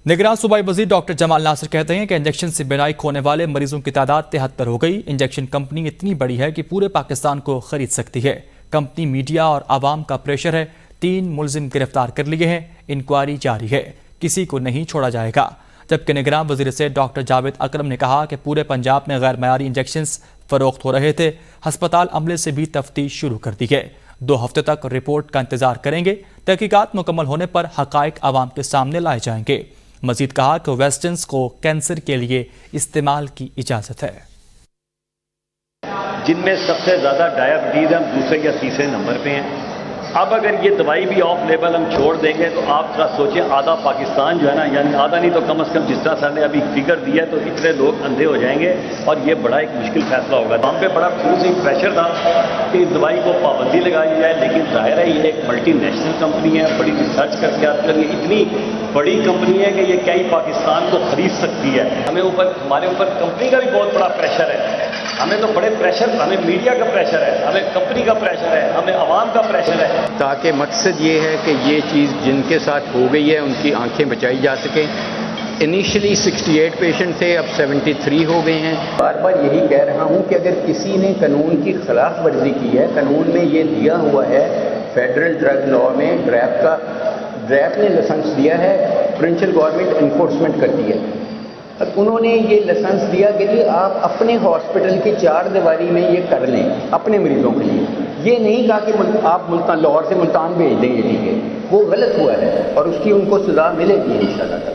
निगरान सूबाई वजीर डॉक्टर जमाल नासिर कहते हैं कि इंजेक्शन से बीमारी खोने वाले मरीजों की तादाद 73 हो गई। इंजेक्शन कंपनी इतनी बड़ी है कि पूरे पाकिस्तान को खरीद सकती है। कंपनी मीडिया और आवाम का प्रेशर है। 3 मुलजिम गिरफ्तार कर लिए हैं। इंक्वायरी जारी है, किसी को नहीं छोड़ा जाएगा। जबकि निगरान वजीर से डॉक्टर जावेद अकरम ने कहा कि पूरे पंजाब में गैर मयारी इंजेक्शन फरोख्त हो रहे थे। अस्पताल अमले से भी तफ्तीश शुरू कर दी है। 2 हफ्ते तक रिपोर्ट का इंतजार करेंगे। तहकीकात मुकम्मल होने पर हकाइक आवाम के सामने लाए जाएंगे। मजीद कहा कि वेस्टर्न्स को कैंसर के लिए इस्तेमाल की इजाज़त है। जिनमें सबसे ज़्यादा डायबिटीज़ हम दूसरे या तीसरे नंबर पे हैं। अब अगर ये दवाई भी ऑफ लेवल हम छोड़ देंगे तो आप जरा सोचें, आधा पाकिस्तान जो है ना, यानी आधा नहीं तो कम से कम जिस तरह सर ने अभी फिगर दिया है, तो इतने लोग अंधे हो जाएंगे और ये बड़ा एक मुश्किल फैसला होगा। हम पे बड़ा खुद प्रेशर था कि इस दवाई को पाबंदी लगाई जाए, लेकिन जाहिर है ये एक मल्टी नेशनल कंपनी है, बड़ी रिसर्च करके आती है, इतनी बड़ी कंपनी है कि ये क्या ही पाकिस्तान को खरीद सकती है। हमारे ऊपर कंपनी का भी बहुत बड़ा प्रेशर है। हमें तो बड़े प्रेशर, हमें मीडिया का प्रेशर है, हमें कंपनी का प्रेशर है, हमें आवाम का प्रेशर है। ताकि मकसद ये है कि ये चीज़ जिनके साथ हो गई है उनकी आंखें बचाई जा सकें। इनिशियली 68 पेशेंट थे, अब 73 हो गए हैं। बार बार यही कह रहा हूँ कि अगर किसी ने कानून की खिलाफ वर्जी की है, कानून में ये दिया हुआ है, फेडरल ड्रग लॉ में ड्रैप ने लाइसेंस दिया है, प्रोविंशियल गवर्नमेंट इन्फोर्समेंट करती है। अब उन्होंने ये लाइसेंस दिया कि जी आप अपने हॉस्पिटल की 4 दीवारी में ये कर लें अपने मरीजों के लिए। ये नहीं कहा कि आप मुल्तान, लाहौर से मुल्तान भेज देंगे, ठीक है, वो गलत हुआ है और उसकी उनको सज़ा मिलेगी इंशाअल्लाह।